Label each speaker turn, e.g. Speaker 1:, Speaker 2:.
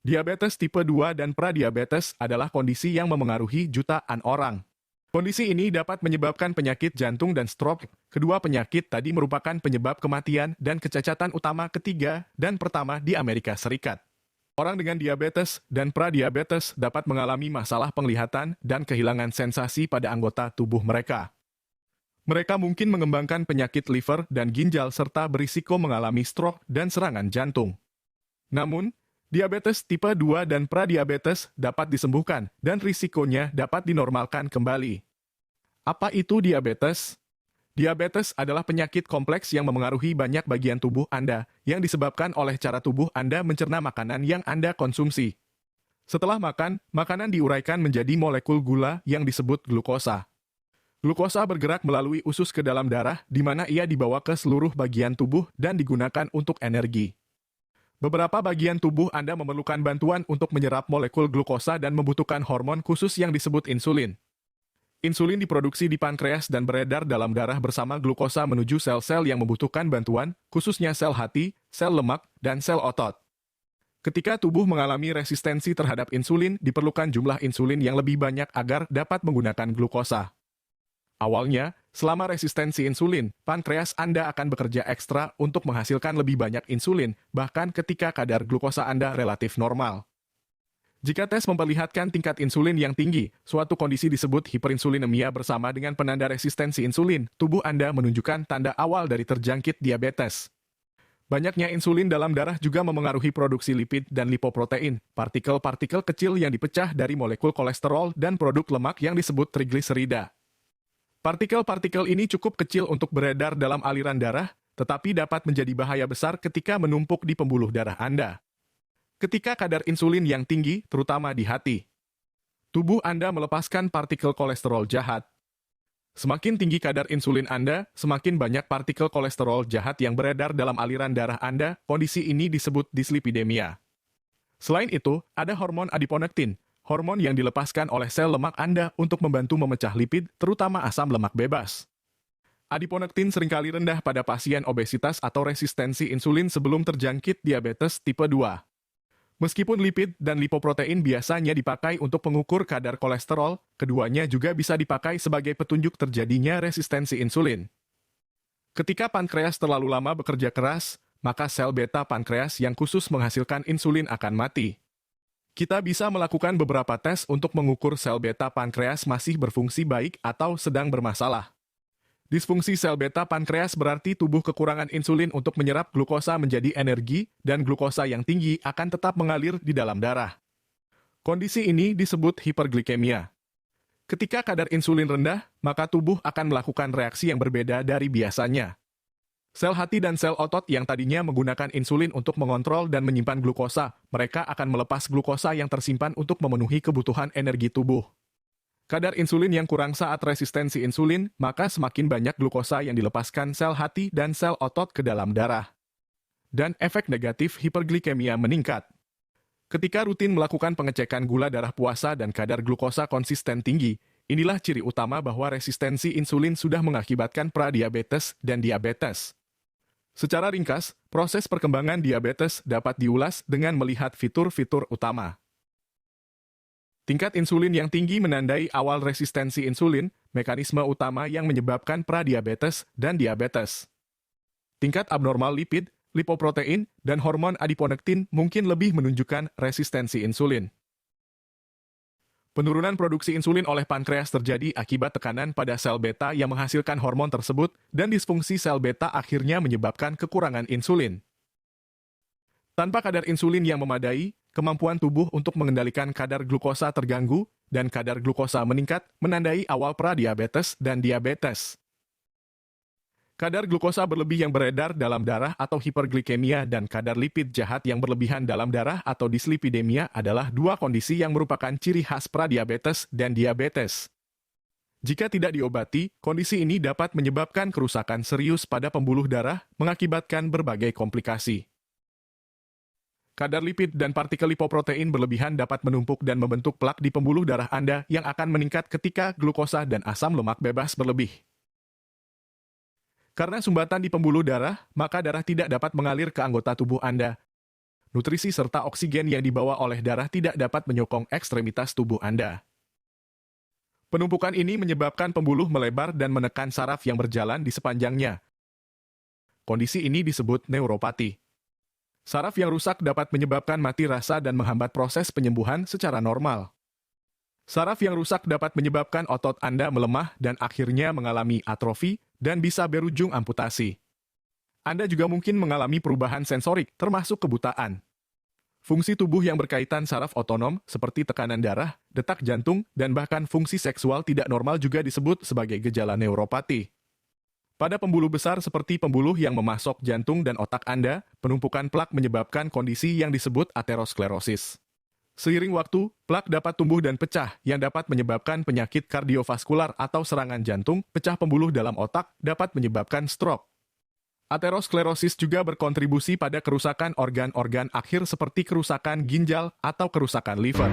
Speaker 1: Diabetes tipe 2 dan pradiabetes adalah kondisi yang memengaruhi jutaan orang. Kondisi ini dapat menyebabkan penyakit jantung dan stroke. Kedua penyakit tadi merupakan penyebab kematian dan kecacatan utama ketiga dan pertama di Amerika Serikat. Orang dengan diabetes dan pradiabetes dapat mengalami masalah penglihatan dan kehilangan sensasi pada anggota tubuh mereka. Mereka mungkin mengembangkan penyakit liver dan ginjal serta berisiko mengalami stroke dan serangan jantung. Namun, diabetes tipe 2 dan pradiabetes dapat disembuhkan dan risikonya dapat dinormalkan kembali. Apa itu diabetes? Diabetes adalah penyakit kompleks yang memengaruhi banyak bagian tubuh Anda yang disebabkan oleh cara tubuh Anda mencerna makanan yang Anda konsumsi. Setelah makan, makanan diuraikan menjadi molekul gula yang disebut glukosa. Glukosa bergerak melalui usus ke dalam darah, di mana ia dibawa ke seluruh bagian tubuh dan digunakan untuk energi. Beberapa bagian tubuh Anda memerlukan bantuan untuk menyerap molekul glukosa dan membutuhkan hormon khusus yang disebut insulin. Insulin diproduksi di pankreas dan beredar dalam darah bersama glukosa menuju sel-sel yang membutuhkan bantuan, khususnya sel hati, sel lemak, dan sel otot. Ketika tubuh mengalami resistensi terhadap insulin, diperlukan jumlah insulin yang lebih banyak agar dapat menggunakan glukosa. Awalnya, selama resistensi insulin, pankreas Anda akan bekerja ekstra untuk menghasilkan lebih banyak insulin, bahkan ketika kadar glukosa Anda relatif normal. Jika tes memperlihatkan tingkat insulin yang tinggi, suatu kondisi disebut hiperinsulinemia bersama dengan penanda resistensi insulin, tubuh Anda menunjukkan tanda awal dari terjangkit diabetes. Banyaknya insulin dalam darah juga memengaruhi produksi lipid dan lipoprotein, partikel-partikel kecil yang dipecah dari molekul kolesterol dan produk lemak yang disebut trigliserida. Partikel-partikel ini cukup kecil untuk beredar dalam aliran darah, tetapi dapat menjadi bahaya besar ketika menumpuk di pembuluh darah Anda. Ketika kadar insulin yang tinggi, terutama di hati, tubuh Anda melepaskan partikel kolesterol jahat. Semakin tinggi kadar insulin Anda, semakin banyak partikel kolesterol jahat yang beredar dalam aliran darah Anda. Kondisi ini disebut dislipidemia. Selain itu, ada hormon adiponektin, hormon yang dilepaskan oleh sel lemak Anda untuk membantu memecah lipid, terutama asam lemak bebas. Adiponektin seringkali rendah pada pasien obesitas atau resistensi insulin sebelum terjangkit diabetes tipe 2. Meskipun lipid dan lipoprotein biasanya dipakai untuk mengukur kadar kolesterol, keduanya juga bisa dipakai sebagai petunjuk terjadinya resistensi insulin. Ketika pankreas terlalu lama bekerja keras, maka sel beta pankreas yang khusus menghasilkan insulin akan mati. Kita bisa melakukan beberapa tes untuk mengukur sel beta pankreas masih berfungsi baik atau sedang bermasalah. Disfungsi sel beta pankreas berarti tubuh kekurangan insulin untuk menyerap glukosa menjadi energi, dan glukosa yang tinggi akan tetap mengalir di dalam darah. Kondisi ini disebut hiperglikemia. Ketika kadar insulin rendah, maka tubuh akan melakukan reaksi yang berbeda dari biasanya. Sel hati dan sel otot yang tadinya menggunakan insulin untuk mengontrol dan menyimpan glukosa, mereka akan melepas glukosa yang tersimpan untuk memenuhi kebutuhan energi tubuh. Kadar insulin yang kurang saat resistensi insulin, maka semakin banyak glukosa yang dilepaskan sel hati dan sel otot ke dalam darah. Dan efek negatif hiperglikemia meningkat. Ketika rutin melakukan pengecekan gula darah puasa dan kadar glukosa konsisten tinggi, inilah ciri utama bahwa resistensi insulin sudah mengakibatkan pradiabetes dan diabetes. Secara ringkas, proses perkembangan diabetes dapat diulas dengan melihat fitur-fitur utama. Tingkat insulin yang tinggi menandai awal resistensi insulin, mekanisme utama yang menyebabkan pradiabetes dan diabetes. Tingkat abnormal lipid, lipoprotein, dan hormon adiponektin mungkin lebih menunjukkan resistensi insulin. Penurunan produksi insulin oleh pankreas terjadi akibat tekanan pada sel beta yang menghasilkan hormon tersebut, dan disfungsi sel beta akhirnya menyebabkan kekurangan insulin. Tanpa kadar insulin yang memadai, kemampuan tubuh untuk mengendalikan kadar glukosa terganggu, dan kadar glukosa meningkat, menandai awal pradiabetes dan diabetes. Kadar glukosa berlebih yang beredar dalam darah atau hiperglikemia dan kadar lipid jahat yang berlebihan dalam darah atau dislipidemia adalah dua kondisi yang merupakan ciri khas pradiabetes dan diabetes. Jika tidak diobati, kondisi ini dapat menyebabkan kerusakan serius pada pembuluh darah, mengakibatkan berbagai komplikasi. Kadar lipid dan partikel lipoprotein berlebihan dapat menumpuk dan membentuk plak di pembuluh darah Anda yang akan meningkat ketika glukosa dan asam lemak bebas berlebih. Karena sumbatan di pembuluh darah, maka darah tidak dapat mengalir ke anggota tubuh Anda. nutrisi serta oksigen yang dibawa oleh darah tidak dapat menyokong ekstremitas tubuh Anda. Penumpukan ini menyebabkan pembuluh melebar dan menekan saraf yang berjalan di sepanjangnya. Kondisi ini disebut neuropati. Saraf yang rusak dapat menyebabkan mati rasa dan menghambat proses penyembuhan secara normal. Saraf yang rusak dapat menyebabkan otot Anda melemah dan akhirnya mengalami atrofi dan bisa berujung amputasi. Anda juga mungkin mengalami perubahan sensorik, termasuk kebutaan. Fungsi tubuh yang berkaitan saraf otonom seperti tekanan darah, detak jantung, dan bahkan fungsi seksual tidak normal juga disebut sebagai gejala neuropati. Pada pembuluh besar seperti pembuluh yang memasok jantung dan otak Anda, penumpukan plak menyebabkan kondisi yang disebut aterosklerosis. Seiring waktu, plak dapat tumbuh dan pecah yang dapat menyebabkan penyakit kardiovaskular atau serangan jantung, pecah pembuluh dalam otak dapat menyebabkan stroke. Aterosklerosis juga berkontribusi pada kerusakan organ-organ akhir seperti kerusakan ginjal atau kerusakan liver.